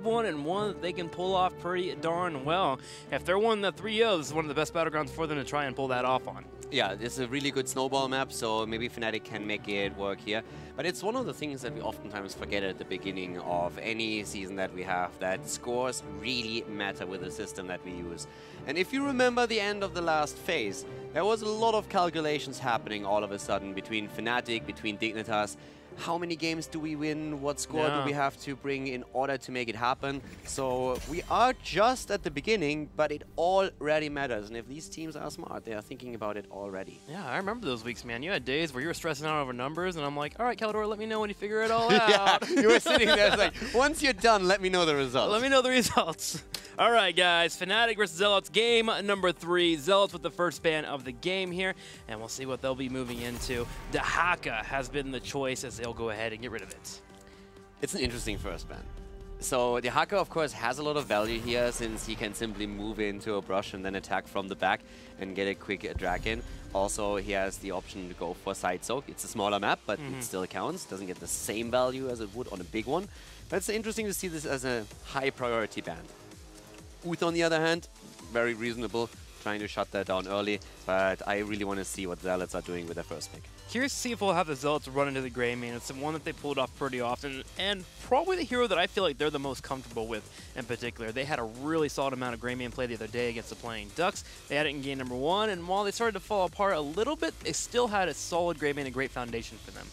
one and one that they can pull off pretty darn well. If they're one of the 3-0, this is one of the best battlegrounds for them to try and pull that off on. Yeah, this is a really good snowball map, so maybe Fnatic can make it work here. But it's one of the things that we oftentimes forget at the beginning of any season that we have, that scores really matter with the system that we use. And if you remember the end of the last phase, there was a lot of calculations happening all of a sudden between Fnatic, between Dignitas. How many games do we win? What score do we have to bring in order to make it happen? So we are just at the beginning, but it already matters. And if these teams are smart, they are thinking about it already. Yeah, I remember those weeks, man. You had days where you were stressing out over numbers, and I'm like, all right, Caldor, let me know when you figure it all out. Yeah, you were sitting there it's like, once you're done, let me know the results. Let me know the results. All right, guys, Fnatic versus Zealots, game number 3. Zealots with the first ban of the game here, and we'll see what they'll be moving into. Dehaka has been the choice as they'll go ahead and get rid of it. It's an interesting first ban. So Dehaka, of course, has a lot of value here since he can simply move into a brush and then attack from the back and get a quick drag in. Also, he has the option to go for side soak. It's a smaller map, but it still counts. Doesn't get the same value as it would on a big one. But it's interesting to see this as a high priority ban. Uth, on the other hand, very reasonable, trying to shut that down early, but I really want to see what Zealots are doing with their first pick. Curious to see if we'll have the Zealots run into the Grey main. It's the one that they pulled off pretty often, and probably the hero that I feel like they're the most comfortable with in particular. They had a really solid amount of Grey main play the other day against the playing Ducks. They had it in game number 1, and while they started to fall apart a little bit, they still had a solid Grey main, a great foundation for them.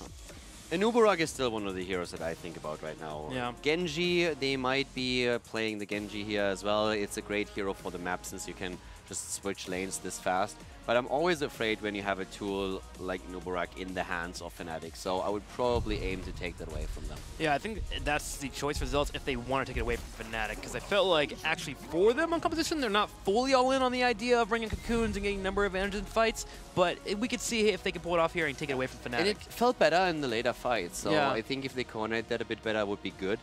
And Uberag is still one of the heroes that I think about right now. Yeah. Genji, they might be playing the Genji here as well. It's a great hero for the map since you can just switch lanes this fast. But I'm always afraid when you have a tool like Nubarak in the hands of Fnatic, so I would probably aim to take that away from them. Yeah, I think that's the choice for Zealots if they want to take it away from Fnatic, because I felt like actually for them on competition, they're not fully all in on the idea of bringing cocoons and getting number advantage in fights, but we could see if they can pull it off here and take it away from Fnatic. And it felt better in the later fights, so yeah. I think if they coordinate that a bit better would be good.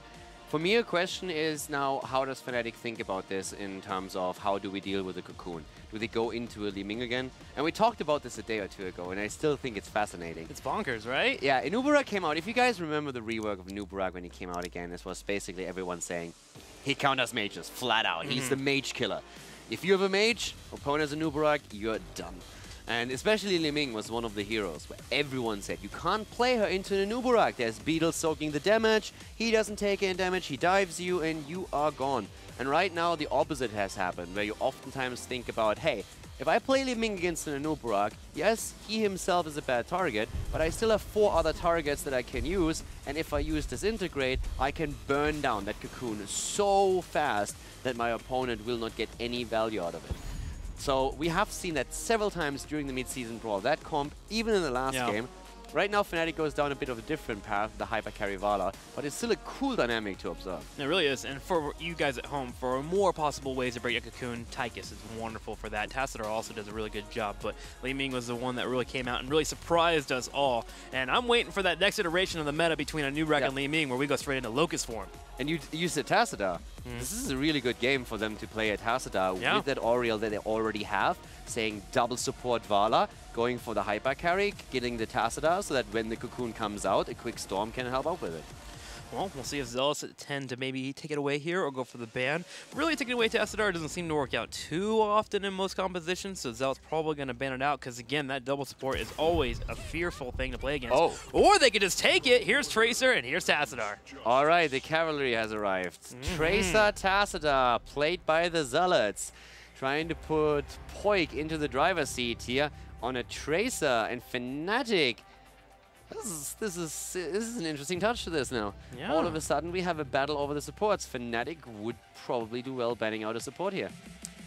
For me, a question is now, how does Fnatic think about this in terms of how do we deal with the cocoon? Do they go into a Li Ming again? And we talked about this a day or two ago, and I still think it's fascinating. It's bonkers, right? Yeah, Nubarak came out. If you guys remember the rework of Nubarak when he came out again, this was basically everyone saying, he counters mages, flat out. He's the mage killer. If you have a mage, opponent has a Nubarak, you're done. And especially Li Ming was one of the heroes where everyone said, you can't play her into the Nubarak. There's beetles soaking the damage, he doesn't take any damage, he dives you, and you are gone. And right now the opposite has happened, where you oftentimes think about, hey, if I play Li Ming against an Nubarak, yes, he himself is a bad target, but I still have 4 other targets that I can use, and if I use Disintegrate, I can burn down that cocoon so fast that my opponent will not get any value out of it. So we have seen that several times during the mid-season brawl. That comp, even in the last game. Right now, Fnatic goes down a bit of a different path, the Hyper Carry Vala, but it's still a cool dynamic to observe. It really is, and for you guys at home, for more possible ways to break a cocoon, Tychus is wonderful for that. Tassadar also does a really good job, but Li Ming was the one that really came out and really surprised us all. And I'm waiting for that next iteration of the meta between a Nubarak and Li Ming, where we go straight into Locust form. And you said Tassadar. This is a really good game for them to play at Tassadar with that Oriel that they already have, saying double support Vala, going for the hyper carry, getting the Tassadar so that when the cocoon comes out, a quick storm can help out with it. Well, we'll see if Zealots tend to maybe take it away here or go for the ban. Really taking away Tassadar doesn't seem to work out too often in most compositions, so Zealots probably going to ban it out because, again, that double support is always a fearful thing to play against. Or they could just take it. Here's Tracer and here's Tassadar. All right, the cavalry has arrived. Tracer Tassadar, played by the Zealots, trying to put Poik into the driver's seat here on a Tracer, and Fnatic. This is an interesting touch to this now. Yeah. All of a sudden we have a battle over the supports. Fnatic would probably do well banning out a support here.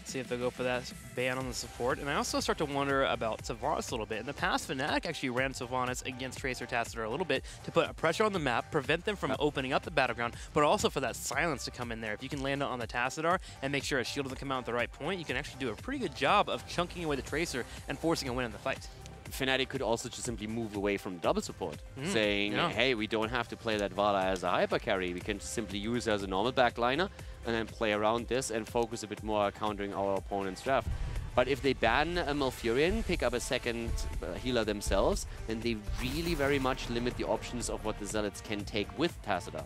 See if they'll go for that ban on the support. And I also start to wonder about Sylvanas a little bit. In the past, Fnatic actually ran Sylvanas against Tracer Tassadar a little bit to put pressure on the map, prevent them from opening up the battleground, but also for that silence to come in there. If you can land it on the Tassadar and make sure a shield doesn't come out at the right point, you can actually do a pretty good job of chunking away the Tracer and forcing a win in the fight. Fnatic could also just simply move away from double support, saying, hey, we don't have to play that Vala as a hyper carry. We can just simply use it as a normal backliner and then play around this and focus a bit more on countering our opponent's draft. But if they ban a Malfurion, pick up a second healer themselves, then they really very much limit the options of what the Zealots can take with Tassadar.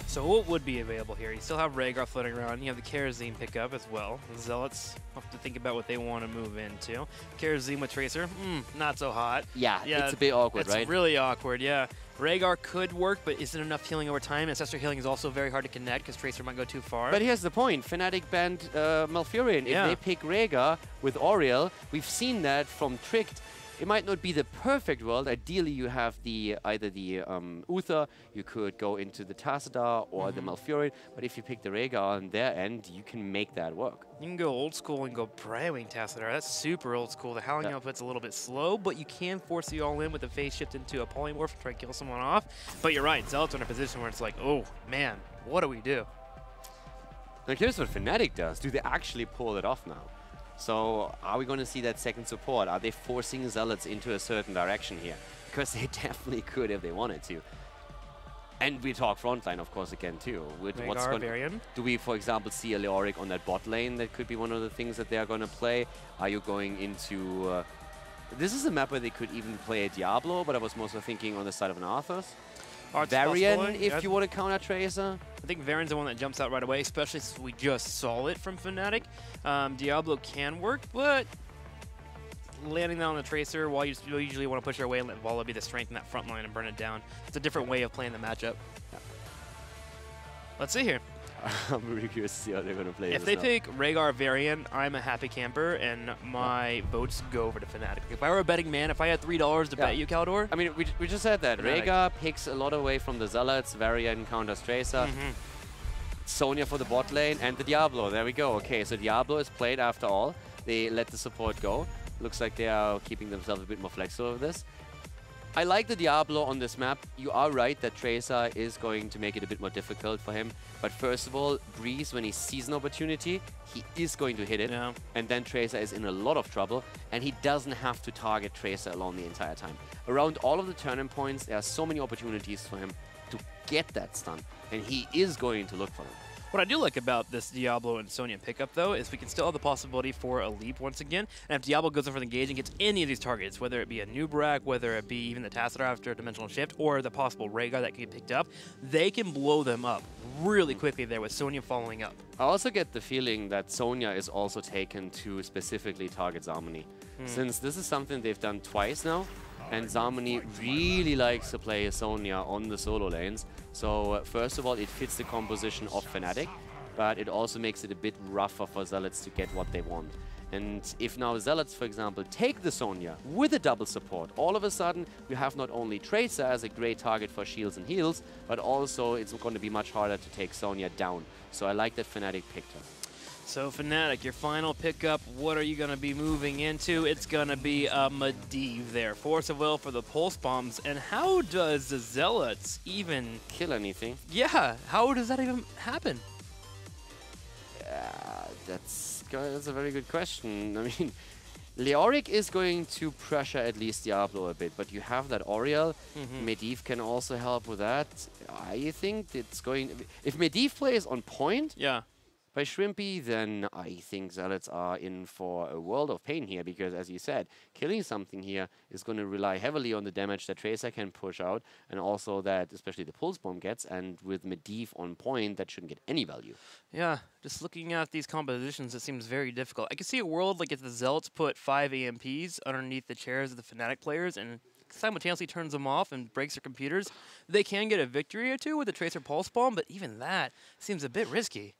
So what would be available here? You still have Rhaegar floating around. You have the Kerosene pickup as well. The Zealots have to think about what they want to move into. Kerosene with Tracer, not so hot. Yeah, it's a bit awkward, right? It's really awkward, yeah. Rhaegar could work, but isn't enough healing over time. Ancestor healing is also very hard to connect because Tracer might go too far. But here's the point. Fnatic banned Malfurion. If they pick Rhaegar with Oriel, we've seen that from Tricked. It might not be the perfect world. Ideally, you have either the Uther, you could go into the Tassadar or the Malfurion, but if you pick the Rhaegar on their end, you can make that work. You can go old school and go Brightwing Tassadar. That's super old school. The Howling output's a little bit slow, but you can force the all-in with the phase shift into a Polymorph to try and kill someone off. But you're right, Zealots are in a position where it's like, oh, man, what do we do? Now here's what Fnatic does. Do they actually pull it off now? So are we going to see that second support? Are they forcing Zealots into a certain direction here? Because they definitely could if they wanted to. And we talk frontline, of course, again, too. Do we, for example, see a Leoric on that bot lane? That could be one of the things that they are going to play. Are you going into... this is a map where they could even play a Diablo, but I was mostly thinking on the side of an Arthas. Varian, if you want to counter Tracer. I think Varian's the one that jumps out right away, especially since we just saw it from Fnatic. Diablo can work, but landing that on the Tracer while you usually want to push your way and let Valla be the strength in that front line and burn it down. It's a different way of playing the matchup. Yeah. Let's see here. I'm really curious to see how they're going to play If they pick Rhaegar Varian, I'm a happy camper, and my votes go over to Fnatic. If I were a betting man, if I had $3 to bet you, Caldor... I mean, we just said that. Rhaegar picks a lot away from the Zealots, Varian counters Tracer, Sonya for the bot lane, and the Diablo. There we go. Okay, so Diablo is played after all. They let the support go. Looks like they are keeping themselves a bit more flexible with this. I like the Diablo on this map. You are right that Tracer is going to make it a bit more difficult for him. But first of all, Breeze, when he sees an opportunity, he is going to hit it. Yeah. And then Tracer is in a lot of trouble. And he doesn't have to target Tracer alone the entire time. Around all of the turning points, there are so many opportunities for him to get that stun. And he is going to look for them. What I do like about this Diablo and Sonya pickup, though, is we can still have the possibility for a leap once again. And if Diablo goes in for the engage and gets any of these targets, whether it be a Nubrak, whether it be even the Tassadar after a dimensional shift, or the possible Rhaegar that can get picked up, they can blow them up really quickly there with Sonya following up. I also get the feeling that Sonya is also taken to specifically target Zarmony. Since this is something they've done twice now, and Zarmony really likes to play Sonya on the solo lanes. So first of all, it fits the composition of Fnatic, but it also makes it a bit rougher for Zealots to get what they want. And if now Zealots, for example, take the Sonya with a double support, all of a sudden you have not only Tracer as a great target for shields and heals, but also it's going to be much harder to take Sonya down. So I like that Fnatic picked her. So Fnatic, your final pickup, what are you going to be moving into? It's going to be a Medivh there. Force of Will for the Pulse Bombs. And how does the Zealots even... kill anything? Yeah, how does that even happen? That's a very good question. I mean, Leoric is going to pressure at least Diablo a bit, but you have that Oriel. Medivh can also help with that. I think it's going... if Medivh plays on point... by Shrimpy, then I think Zealots are in for a world of pain here, because as you said, killing something here is going to rely heavily on the damage that Tracer can push out, and also that especially the Pulse Bomb gets, and with Medivh on point, that shouldn't get any value. Yeah, just looking at these compositions, it seems very difficult. I can see a world like if the Zealots put 5 AMPs underneath the chairs of the Fnatic players and simultaneously turns them off and breaks their computers, they can get a victory or two with the Tracer Pulse Bomb, but even that seems a bit risky.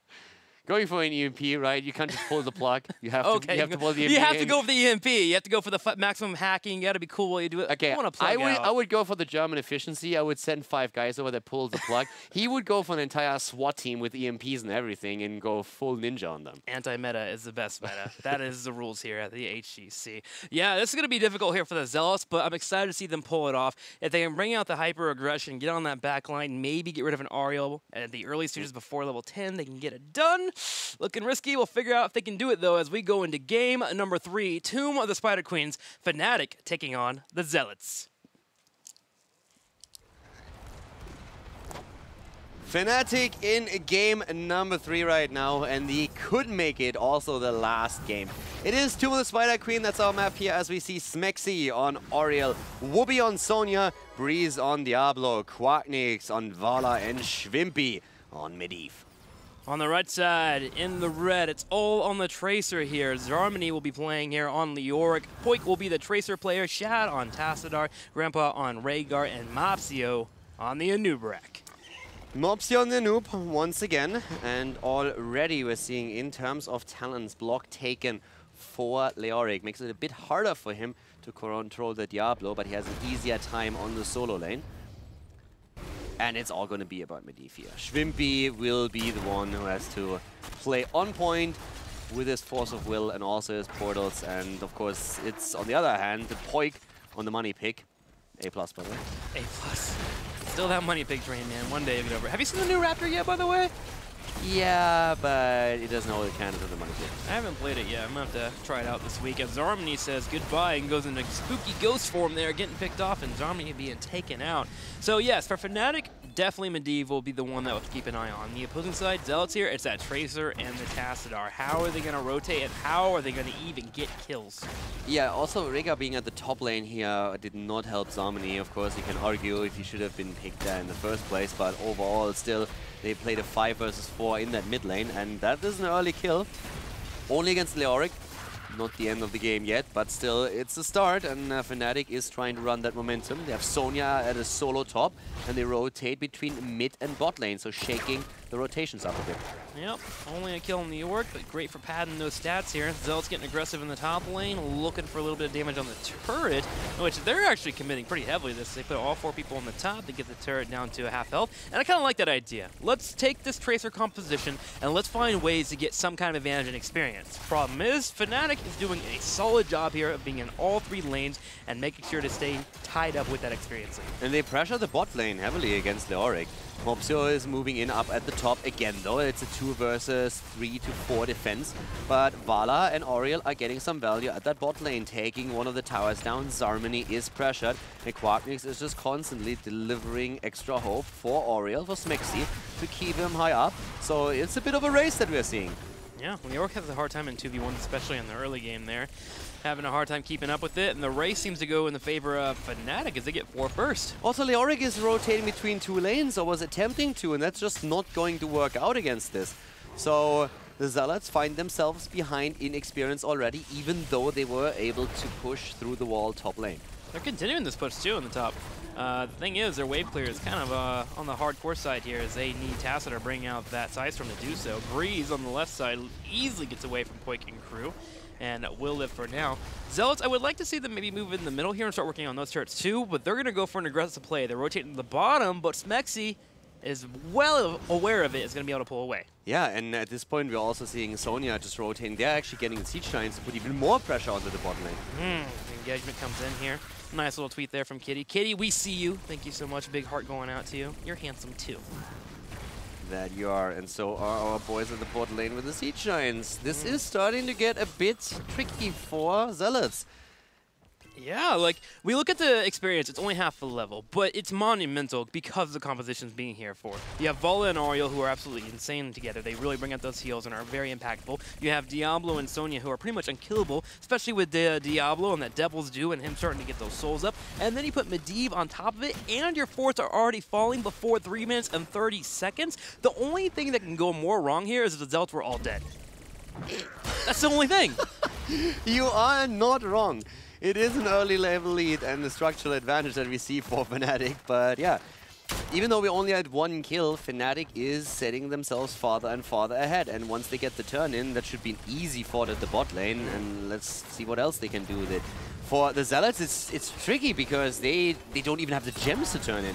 Going for an EMP, right? You can't just pull the plug. You have to. You have to pull the EMP. You have to go for the EMP. You have to go for the maximum hacking. You got to be cool while you do it. Okay, I would go for the German efficiency. I would send 5 guys over that pulls the plug. He would go for an entire SWAT team with EMPs and everything and go full ninja on them. Anti-meta is the best meta. That is the rules here at the HGC. Yeah, this is going to be difficult here for the Zealots, but I'm excited to see them pull it off. If they can bring out the hyper aggression, get on that back line, maybe get rid of an Ariel at the early stages before level 10, they can get it done. Looking risky. We'll figure out if they can do it, though, as we go into game number 3, Tomb of the Spider Queens, Fnatic taking on the Zealots. Fnatic in game number 3 right now, and they could make it also the last game. It is Tomb of the Spider Queen, that's our map here, as we see Smexy on Oriel, Whoopi on Sonya, Breeze on Diablo, Quacknix on Vala, and Schwimpy on Medivh. On the right side, in the red, it's all on the Tracer here. Zarmany will be playing here on Leoric. Poik will be the Tracer player, Shad on Tassadar, Grandpa on Rhaegar, and Mopsio on the Anub'arak. Mopsio on the Noob once again, and already we're seeing in terms of talents, block taken for Leoric. Makes it a bit harder for him to control the Diablo, but he has an easier time on the solo lane. And it's all going to be about Medivh here. Schwimpy will be the one who has to play on point with his force of will and also his portals. And of course, it's on the other hand, the Poik on the money pick. A+, by the way. A+. Still that money pick train, man. One day you'll get over it. Have you seen the new Raptor yet, by the way? Yeah, but it doesn't hold the cannon of the money pick. I haven't played it yet. I'm going to have to try it out this week. As Zarmany says goodbye and goes into spooky ghost form there, getting picked off, and Zarmany being taken out. So yes, for Fnatic, definitely Medivh will be the one that we'll keep an eye on. The opposing side, Zealots here, it's that Tracer and the Tassadar. How are they going to rotate, and how are they going to even get kills? Yeah, also Rhaegar being at the top lane here did not help Zarmany. Of course, you can argue if he should have been picked there in the first place, but overall, still, they played a 5 versus 4 in that mid lane, and that is an early kill. Only against Leoric. Not the end of the game yet, but still, it's a start, and Fnatic is trying to run that momentum. They have Sonya at a solo top, and they rotate between mid and bot lane, so shaking the rotations up a bit. Yep, only a kill in New York, but great for padding those stats here. Zealots getting aggressive in the top lane, looking for a little bit of damage on the turret, which they're actually committing pretty heavily to this. They put all 4 people on the top to get the turret down to a half health, and I kind of like that idea. Let's take this Tracer composition, and let's find ways to get some kind of advantage and experience. Problem is, Fnatic is doing a solid job here of being in all 3 lanes and making sure to stay tied up with that experience. And they pressure the bot lane heavily against Leoric. Mopsio is moving in up at the top again, though. It's a 2 versus 3 to 4 defense. But Vala and Oriel are getting some value at that bot lane, taking one of the towers down. Zarmany is pressured, and Quacknix is just constantly delivering extra hope for Oriel, for Smexy, to keep him high up. So it's a bit of a race that we're seeing. Yeah, New York has a hard time in 2v1, especially in the early game there. Having a hard time keeping up with it, and the race seems to go in the favor of Fnatic as they get 4 first. Also, Leoric is rotating between 2 lanes, or was attempting to, and that's just not going to work out against this. So the Zealots find themselves behind in experience already, even though they were able to push through the wall top lane. They're continuing this push too in the top. The thing is, their wave clear is kind of on the hardcore side here, as they need Tassadar bringing out that Sidestorm to do so. Breeze on the left side easily gets away from Poik and crew, and will live for now. Zealots, I would like to see them maybe move in the middle here and start working on those turrets too, but they're going to go for an aggressive play. They're rotating to the bottom, but Smexy is well aware of it, is going to be able to pull away. Yeah, and at this point we're also seeing Sonya just rotating. They're actually getting the Siege Giants to put even more pressure onto the bot lane. Engagement comes in here. Nice little tweet there from Kitty. Kitty, we see you. Thank you so much. Big heart going out to you. You're handsome too. That you are, and so are our boys at the bot lane with the Siege Giants. This is starting to get a bit tricky for Zealots. Yeah, like, we look at the experience, it's only half the level, but it's monumental because the composition's being here for. You have Vala and Oriel, who are absolutely insane together. They really bring out those heals and are very impactful. You have Diablo and Sonya, who are pretty much unkillable, especially with Diablo and that Devil's Due and him starting to get those souls up. And then you put Medivh on top of it, and your forts are already falling before 3 minutes and 30 seconds. The only thing that can go more wrong here is if the Zealots were all dead. That's the only thing. You are not wrong. It is an early level lead and the structural advantage that we see for Fnatic, but yeah, even though we only had 1 kill, Fnatic is setting themselves farther and farther ahead, and once they get the turn in, that should be an easy fought at the bot lane, and let's see what else they can do with it. For the Zealots, it's tricky because they don't even have the gems to turn in.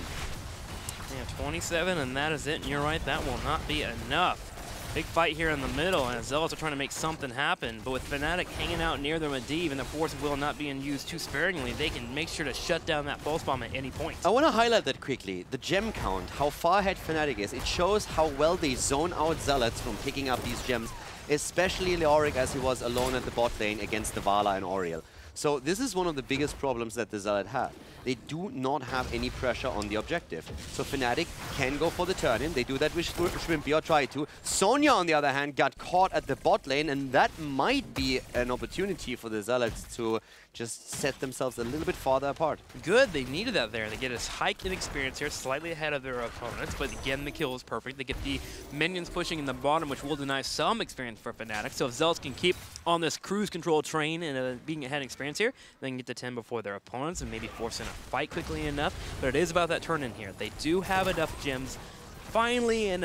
Yeah, 27, and that is it, and you're right, that will not be enough. Big fight here in the middle, and Zealots are trying to make something happen. But with Fnatic hanging out near their Medivh and the Force of Will not being used too sparingly, they can make sure to shut down that pulse bomb at any point. I want to highlight that quickly. The gem count, how far ahead Fnatic is. It shows how well they zone out Zealots from picking up these gems, especially Leoric as he was alone at the bot lane against the Vala and Oriel. So this is one of the biggest problems that the Zealot had. They do not have any pressure on the objective. So Fnatic can go for the turn-in. They do that with Shrimpy, or try to. Sonya, on the other hand, got caught at the bot lane, and that might be an opportunity for the Zealots to just set themselves a little bit farther apart. Good, they needed that there. They get a hike in experience here, slightly ahead of their opponents, but again, the kill is perfect. They get the minions pushing in the bottom, which will deny some experience for Fnatic. So if Zealots can keep on this cruise control train and being ahead in experience here, they can get to 10 before their opponents and maybe force in a fight quickly enough. But it is about that turn-in here. They do have enough gems finally, and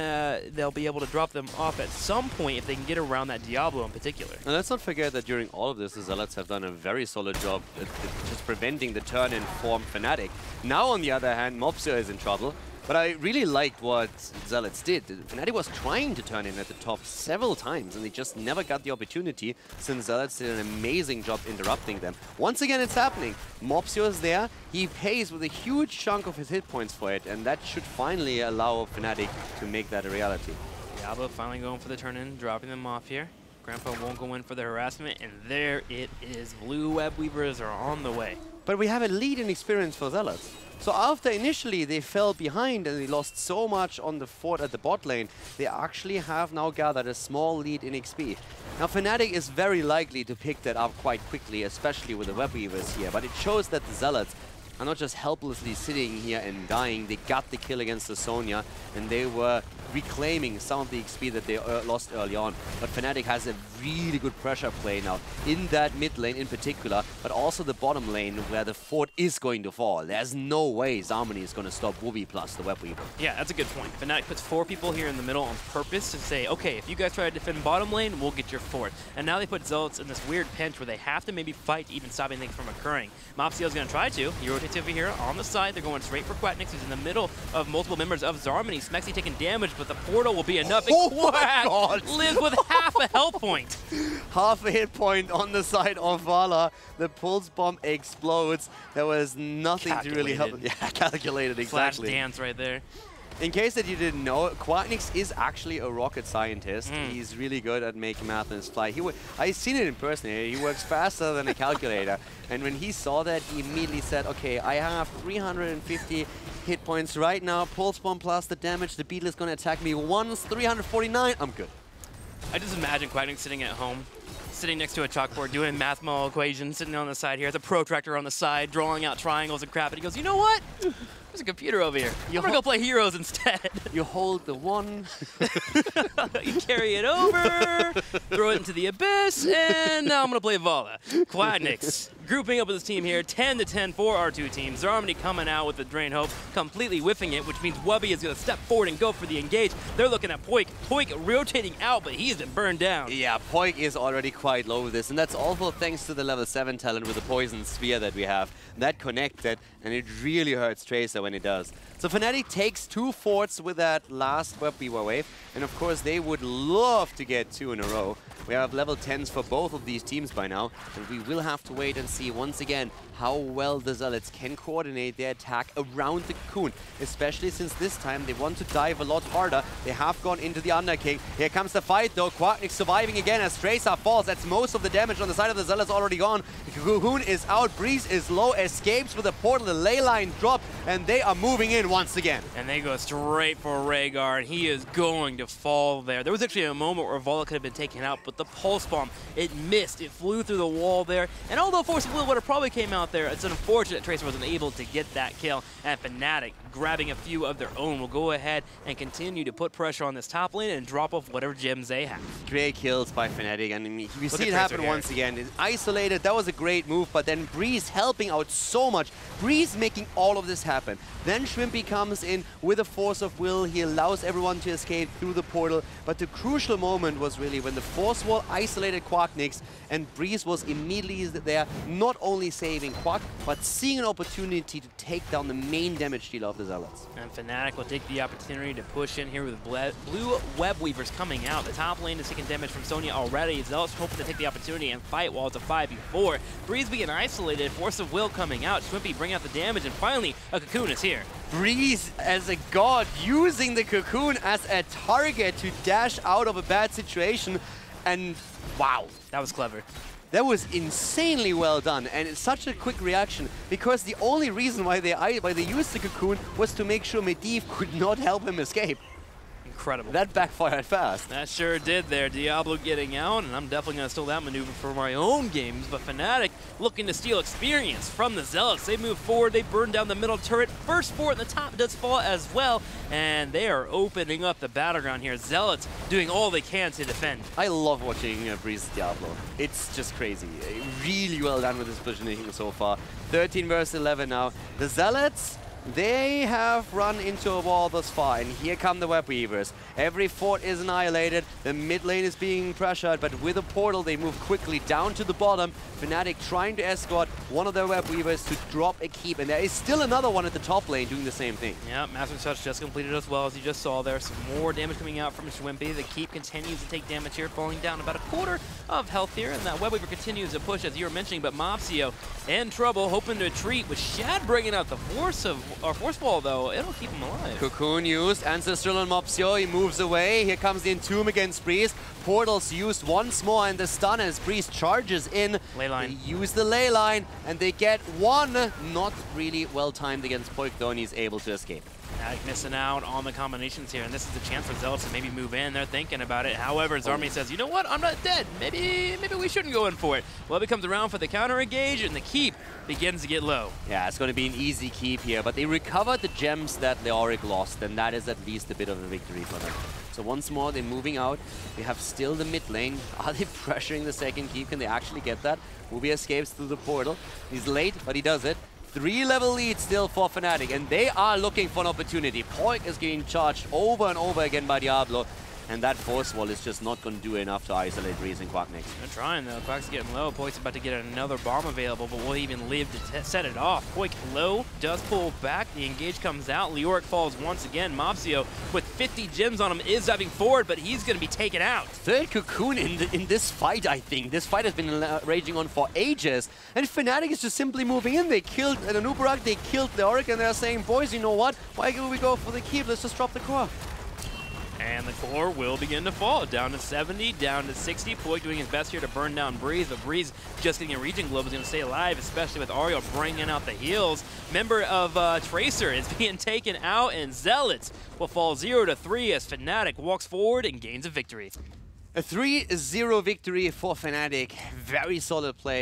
they'll be able to drop them off at some point if they can get around that Diablo in particular. And let's not forget that during all of this, the Zealots have done a very solid job at just preventing the turn-in from Fnatic. Now, on the other hand, Mopsio is in trouble. But I really liked what Zealots did. Fnatic was trying to turn in at the top several times, and they just never got the opportunity, since Zealots did an amazing job interrupting them. Once again, it's happening. Mopsio is there. He pays with a huge chunk of his hit points for it, and that should finally allow Fnatic to make that a reality. Diablo finally going for the turn-in, dropping them off here. Grandpa won't go in for the harassment, and there it is. Blue Web Weavers are on the way. But we have a lead in experience for Zealots. So after initially they fell behind and they lost so much on the fort at the bot lane, they actually have now gathered a small lead in XP. Now Fnatic is very likely to pick that up quite quickly, especially with the Web Weavers here, but it shows that the Zealots are not just helplessly sitting here and dying. They got the kill against the Sonya, and they were reclaiming some of the XP that they lost early on. But Fnatic has a really good pressure play now in that mid lane in particular, but also the bottom lane where the fort is going to fall. There's no way Zarmony is going to stop Wooby plus the Web Weaver. Yeah, that's a good point. Fnatic puts 4 people here in the middle on purpose to say, okay, if you guys try to defend bottom lane, we'll get your fort. And now they put Zealots in this weird pinch where they have to maybe fight to even stop anything from occurring. Mopsio's going to try to. He rotates over here on the side. They're going straight for Quacknix, who's in the middle of multiple members of Zarmony. Smexy taking damage, but the portal will be enough. Oh Quack my God. lives with half a health point. Half a hit point on the side of Vala. The pulse bomb explodes. There was nothing to really help. Yeah, calculated, exactly. Flash dance right there. In case that you didn't know, Quacknix is actually a rocket scientist. He's really good at making math on his fly. I've seen it in person. He works faster than a calculator. And when he saw that, he immediately said, okay, I have 350 hit points right now. Pulse bomb plus the damage. The beetle is going to attack me once. 349. I'm good. I just imagine Quacknix sitting at home, sitting next to a chalkboard, doing math model equations, sitting on the side here, the protractor on the side, drawing out triangles and crap. And he goes, you know what? There's a computer over here. I'm gonna go play Heroes instead. You hold the 1. You carry it over, throw it into the abyss, and now I'm gonna play Vala. Quacknix grouping up with his team here, 10-10 for our 2 teams. Zarmony coming out with the Drain Hope, completely whiffing it, which means Wubby is gonna step forward and go for the engage. They're looking at Poik. Poik rotating out, but he's been burned down. Yeah, Poik is already quite low with this, and that's also thanks to the level 7 talent with the Poison Sphere that we have. That connected, and it really hurts Tracer when it does. So Fnatic takes 2 forts with that last Web Weaver wave, and of course they would love to get 2 in a row. We have level 10s for both of these teams by now, and we will have to wait and see once again how well the Zealots can coordinate their attack around the Cocoon, especially since this time they want to dive a lot harder. They have gone into the Underking. Here comes the fight though. Quacknix surviving again as Tracer falls. That's most of the damage on the side of the Zealots already gone. The Cocoon is out. Breeze is low. Escapes with a portal. The ley line dropped, and they are moving in once again. And they go straight for Rhaegar, and he is going to fall there. There was actually a moment where Vala could have been taken out, but the Pulse Bomb, it missed. It flew through the wall there. And although Force of Will would have probably came out there, it's unfortunate Tracer wasn't able to get that kill. And Fnatic, grabbing a few of their own, will go ahead and continue to put pressure on this top lane and drop off whatever gems they have. Great kills by Fnatic, and we see it happen once again. It's isolated, that was a great move, but then Breeze helping out so much. Breeze making all of this happen. Then Shrimpy comes in with a Force of Will. He allows everyone to escape through the portal, but the crucial moment was really when the Force Wall isolated Quacknix, and Breeze was immediately there, not only saving Quack, but seeing an opportunity to take down the main damage dealer of the Zealots. And Fnatic will take the opportunity to push in here with blue Web Weavers coming out. The top lane is taking damage from Sonya already. Zealots hoping to take the opportunity and fight while it's a 5v4. Breeze being isolated, Force of Will coming out, Shrimpy bringing out the damage, and finally a Cocoon is here. Breeze as a god, using the Cocoon as a target to dash out of a bad situation, and wow. That was clever. That was insanely well done, and it's such a quick reaction because the only reason why they used the cocoon was to make sure Medivh could not help him escape. Incredible. That backfired fast. That sure did there. Diablo getting out, and I'm definitely going to steal that maneuver for my own games. But Fnatic looking to steal experience from the Zealots. They move forward. They burn down the middle turret. First fort in the top does fall as well. And they are opening up the battleground here. Zealots doing all they can to defend. I love watching Breeze Diablo. It's just crazy. Really well done with his positioning so far. 13 versus 11 now. The Zealots, they have run into a wall thus far, and here come the Web Weavers. Every fort is annihilated, the mid lane is being pressured, but with a portal they move quickly down to the bottom. Fnatic trying to escort one of their Web Weavers to drop a keep, and there is still another one at the top lane doing the same thing. Yeah, Master Touch just completed as well, as you just saw there. Some more damage coming out from Shwimpy. The keep continues to take damage here, falling down about a quarter of health here, and that Web Weaver continues to push, as you were mentioning, but Mopsio in trouble, hoping to retreat, with Shad bringing out the force ball, though. It'll keep him alive. Cocoon used, Ancestral on Mopsio, he moves away. Here comes the Entomb against Breeze. Portals used once more, and the stun as Breeze charges in. Leyline. They use the ley line, and they get one. Not really well timed against Poik, though, and he's able to escape. Fnatic missing out on the combinations here, and this is a chance for Zealots to maybe move in. They're thinking about it. However, Zarmi says, you know what? I'm not dead. Maybe we shouldn't go in for it. Well, it comes around for the counter engage, and the keep begins to get low. Yeah, it's going to be an easy keep here, but they recovered the gems that Leoric lost, and that is at least a bit of a victory for them. So once more, they're moving out. We have still the mid lane. Are they pressuring the second keep? Can they actually get that? Mubi escapes through the portal. He's late, but he does it. 3-level lead still for Fnatic, and they are looking for an opportunity. Poik is getting charged over and over again by Diablo, and that force wall is just not going to do enough to isolate Breeze and Quack next. They're trying, though. Quack's getting low. Poik's about to get another bomb available, but will he even live to set it off? Poik low, does pull back. The engage comes out. Leoric falls once again. Mopsio, with 50 gems on him, is diving forward, but he's going to be taken out. Third cocoon in this fight, I think. This fight has been raging on for ages, and Fnatic is just simply moving in. They killed Anubarak, they killed Leoric, and they're saying, boys, you know what? Why can't we go for the keep? Let's just drop the core. And the core will begin to fall. Down to 70, down to 60. Poik doing his best here to burn down Breeze, but Breeze just getting a region globe is going to stay alive, especially with Ariel bringing out the heals. Member of Tracer is being taken out, and Zealots will fall 0-3 as Fnatic walks forward and gains a victory. A 3-0 victory for Fnatic. Very solid play.